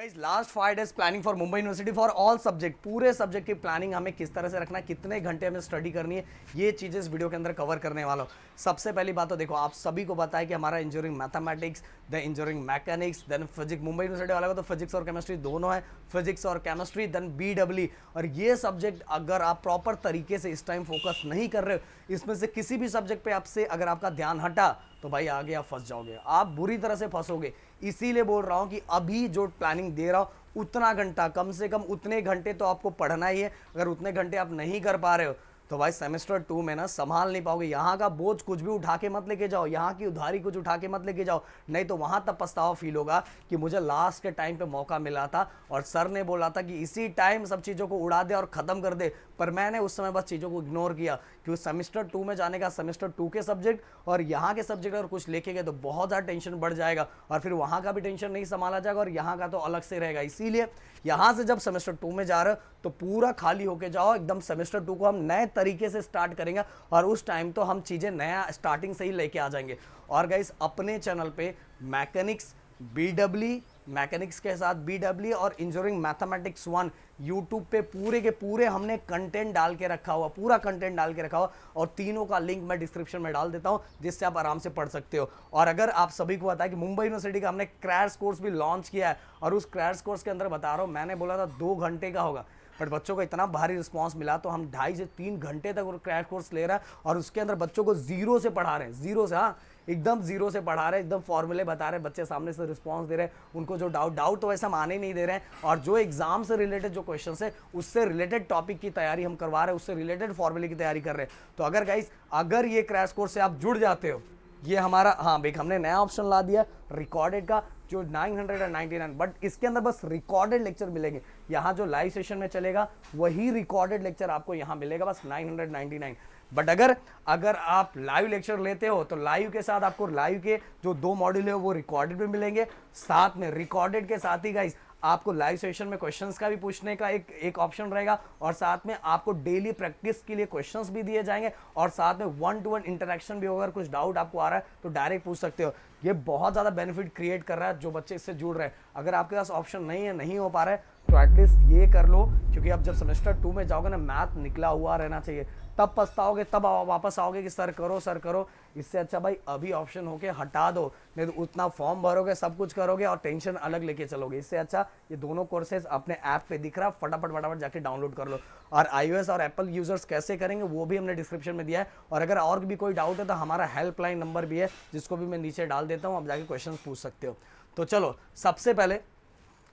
Guys last 5 days planning for Mumbai university for all subject, पूरे subject की planning हमें किस तरह से रखना है, कितने घंटे हमें स्टडी करनी है, ये चीज़ें इस वीडियो के अंदर कवर करने वाला हूँ। सबसे पहली बात तो देखो, आप सभी को पता है कि हमारा engineering mathematics, the engineering mechanics, then physics, Mumbai university वाला को तो फिजिक्स और केमिस्ट्री दोनों है, फिजिक्स और केमिस्ट्री, देन BW। और ये सब्जेक्ट अगर आप प्रॉपर तरीके से इस टाइम फोकस नहीं कर रहे हो, इसमें से किसी भी सब्जेक्ट पे आपसे अगर आपका ध्यान हटा तो भाई आगे आप फंस जाओगे, आप बुरी तरह से फंसोगे। इसीलिए बोल रहा हूं कि अभी जो प्लानिंग दे रहा हूं, उतना घंटा, कम से कम उतने घंटे तो आपको पढ़ना ही है। अगर उतने घंटे आप नहीं कर पा रहे हो तो भाई सेमेस्टर 2 में ना संभाल नहीं पाओगे। यहाँ का बोझ कुछ भी उठा के मत लेके जाओ, यहाँ की उधारी कुछ उठा के मत लेके जाओ, नहीं तो वहां तब पछतावा फील होगा कि मुझे लास्ट के टाइम पे मौका मिला था और सर ने बोला था कि इसी टाइम सब चीज़ों को उड़ा दे और ख़त्म कर दे, पर मैंने उस समय बस चीज़ों को इग्नोर किया। क्योंकि सेमेस्टर 2 में जाने का सेमेस्टर 2 के सब्जेक्ट और यहाँ के सब्जेक्ट अगर कुछ लेके गए तो बहुत ज़्यादा टेंशन बढ़ जाएगा और फिर वहाँ का भी टेंशन नहीं संभाला जाएगा और यहाँ का तो अलग से रहेगा। इसीलिए यहाँ से जब सेमेस्टर 2 में जा रहे हो तो पूरा खाली होके जाओ एकदम। सेमेस्टर 2 को हम नए तरीके से स्टार्ट करेंगे और उस टाइम तो हम चीज़ें नया स्टार्टिंग से ही लेके आ जाएंगे। और गाइस अपने चैनल पे मैकेनिक्स, BW, मैकेनिक्स के साथ BW और इंजीनियरिंग मैथमेटिक्स 1 यूट्यूब पे पूरे के पूरे हमने कंटेंट डाल के रखा हुआ, पूरा कंटेंट डाल के रखा हुआ और तीनों का लिंक मैं डिस्क्रिप्शन में डाल देता हूं जिससे आप आराम से पढ़ सकते हो। और अगर आप सभी को पता है कि मुंबई यूनिवर्सिटी का हमने क्रैश कोर्स भी लॉन्च किया है और उस क्रैश कोर्स के अंदर बता रहा हूँ, मैंने बोला था 2 घंटे का होगा, बट बच्चों को इतना भारी रिस्पांस मिला तो हम 2.5 से 3 घंटे तक वो क्रैश कोर्स ले रहा है और उसके अंदर बच्चों को जीरो से पढ़ा रहे हैं, जीरो से, हाँ एकदम जीरो से पढ़ा रहे हैं, एकदम फॉर्मूले बता रहे हैं, बच्चे सामने से रिस्पांस दे रहे हैं, उनको जो डाउट तो वैसे हम आने नहीं दे रहे हैं और जो एग्जाम से रिलेटेड जो क्वेश्चन है उससे रिलेटेड टॉपिक की तैयारी हम करवा रहे हैं, उससे रिलेटेड फॉर्मूले की तैयारी कर रहे हैं। तो अगर गाइस अगर ये क्रैश कोर्स से आप जुड़ जाते हो, ये हमारा, हाँ भाई हमने नया ऑप्शन ला दिया रिकॉर्डेड का जो 999, बट इसके अंदर बस रिकॉर्डेड लेक्चर मिलेंगे। यहाँ जो लाइव सेशन में चलेगा वही रिकॉर्डेड लेक्चर आपको यहाँ मिलेगा, बस 999। बट अगर आप लाइव लेक्चर लेते हो तो लाइव के साथ आपको लाइव के जो 2 मॉड्यूल है वो रिकॉर्डेड भी मिलेंगे, साथ में रिकॉर्डेड के साथ ही गाइस आपको लाइव सेशन में क्वेश्चंस का भी पूछने का एक ऑप्शन रहेगा और साथ में आपको डेली प्रैक्टिस के लिए क्वेश्चंस भी दिए जाएंगे और साथ में 1-to-1 इंटरेक्शन भी होगा। अगर कुछ डाउट आपको आ रहा है तो डायरेक्ट पूछ सकते हो। ये बहुत ज़्यादा बेनिफिट क्रिएट कर रहा है जो बच्चे इससे जुड़ रहे हैं। अगर आपके पास ऑप्शन नहीं है, नहीं हो पा रहा है, तो एटलीस्ट ये कर लो, क्योंकि अब जब सेमेस्टर 2 में जाओगे ना, मैथ निकला हुआ रहना चाहिए, तब पछताओगे, तब वापस आओगे कि सर करो। इससे अच्छा भाई अभी ऑप्शन होके हटा दो, नहीं तो उतना फॉर्म भरोगे, सब कुछ करोगे और टेंशन अलग लेके चलोगे। इससे अच्छा ये दोनों कोर्सेज अपने ऐप पे दिख रहा, फटाफट जाके डाउनलोड कर लो। और iOS और एप्पल यूजर्स कैसे करेंगे वो भी हमने डिस्क्रिप्शन में दिया है। और अगर और भी कोई डाउट है तो हमारा हेल्पलाइन नंबर भी है जिसको भी मैं नीचे डाल देता हूँ, आप जाके क्वेश्चन पूछ सकते हो। तो चलो सबसे पहले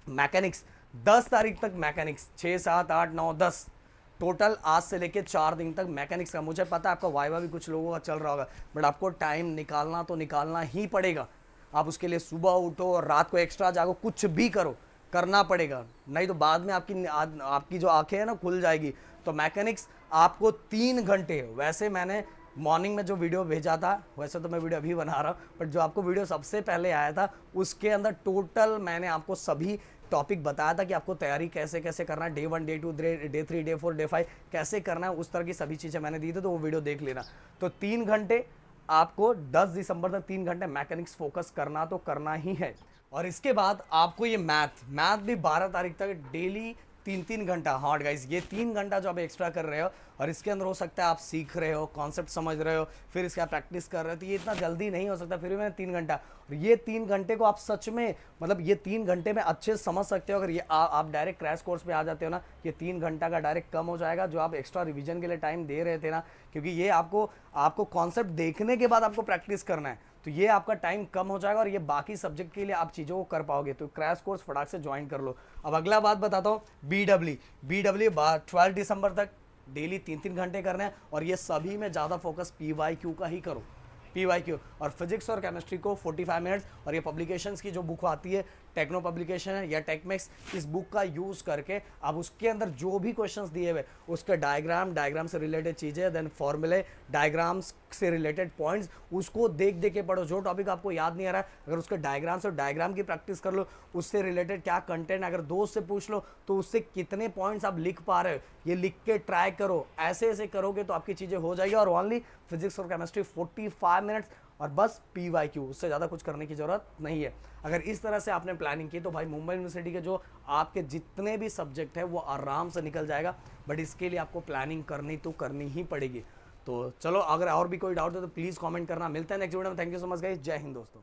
मैकेनिक्स 10 तारीख तक, मैकेनिक्स 6, 7, 8, 9, 10 टोटल आज से लेके 4 दिन तक मैकेनिक्स का। मुझे पता है आपका वाइवा भी कुछ लोगों का चल रहा होगा, बट आपको टाइम निकालना तो निकालना ही पड़ेगा। आप उसके लिए सुबह उठो और रात को एक्स्ट्रा जागो, कुछ भी करो, करना पड़ेगा, नहीं तो बाद में आपकी जो आंखें हैं ना खुल जाएगी। तो मैकेनिक्स आपको 3 घंटे, वैसे मैंने मॉर्निंग में जो वीडियो भेजा था, वैसे तो मैं वीडियो अभी बना रहा हूँ, बट जो आपको वीडियो सबसे पहले आया था उसके अंदर टोटल मैंने आपको सभी टॉपिक बताया था कि आपको तैयारी कैसे कैसे करना है, day 1, day 2, day 3, day 4, day 5 कैसे करना है, उस तरह की सभी चीज़ें मैंने दी थी, तो वो वीडियो देख लेना। तो 3 घंटे आपको 10 दिसंबर तक 3 घंटे मैकेनिक्स फोकस करना तो करना ही है। और इसके बाद आपको ये मैथ भी 12 तारीख तक डेली 3-3 घंटा। हाँ गाइस, ये 3 घंटा जो आप एक्स्ट्रा कर रहे हो और इसके अंदर हो सकता है आप सीख रहे हो, कॉन्सेप्ट समझ रहे हो, फिर इसका प्रैक्टिस कर रहे हो, तो ये इतना जल्दी नहीं हो सकता। फिर भी मैंने 3 घंटा, और ये 3 घंटे को आप सच में, मतलब ये 3 घंटे में अच्छे से समझ सकते हो। अगर ये आप डायरेक्ट क्रैश कोर्स पे आ जाते हो ना, ये 3 घंटा का डायरेक्ट कम हो जाएगा जो आप एक्स्ट्रा रिवीजन के लिए टाइम दे रहे थे ना, क्योंकि ये आपको कॉन्सेप्ट देखने के बाद आपको प्रैक्टिस करना है, तो ये आपका टाइम कम हो जाएगा और ये बाकी सब्जेक्ट के लिए आप चीज़ों को कर पाओगे। तो क्रैश कोर्स फटाक से ज्वाइन कर लो। अब अगला बात बताता हूँ, BW 12 दिसंबर तक डेली 3-3 घंटे करना है और ये सभी में ज़्यादा फोकस PYQ का ही करो, PYQ। और फिजिक्स और केमिस्ट्री को 45 मिनट्स, और ये पब्लिकेशंस की जो बुक आती है, टेक्नो पब्लिकेशन है या टेकमेक्स, इस बुक का यूज़ करके आप उसके अंदर जो भी क्वेश्चंस दिए हुए उसके डायग्राम से रिलेटेड चीज़ें, देन फॉर्मूले, डायग्राम्स से रिलेटेड पॉइंट्स, उसको देख के पढ़ो। जो टॉपिक आपको याद नहीं आ रहा है, अगर उसके डायग्राम से डायग्राम की प्रैक्टिस कर लो, उससे रिलेटेड क्या कंटेंट, अगर दोस्त से पूछ लो तो उससे कितने पॉइंट्स आप लिख पा रहे हो, ये लिख के ट्राई करो। ऐसे करोगे तो आपकी चीज़ें हो जाएगी। और ओनली फिजिक्स और केमिस्ट्री 45 मिनट्स और बस PYQ, उससे ज़्यादा कुछ करने की ज़रूरत नहीं है। अगर इस तरह से आपने प्लानिंग की तो भाई मुंबई यूनिवर्सिटी के जो आपके जितने भी सब्जेक्ट है वो आराम से निकल जाएगा, बट इसके लिए आपको प्लानिंग करनी ही पड़ेगी। तो चलो, अगर और भी कोई डाउट है तो प्लीज़ कमेंट करना। मिलते हैं नेक्स्ट वीडियो में। Thank you so much guys, जय हिंद दोस्तों।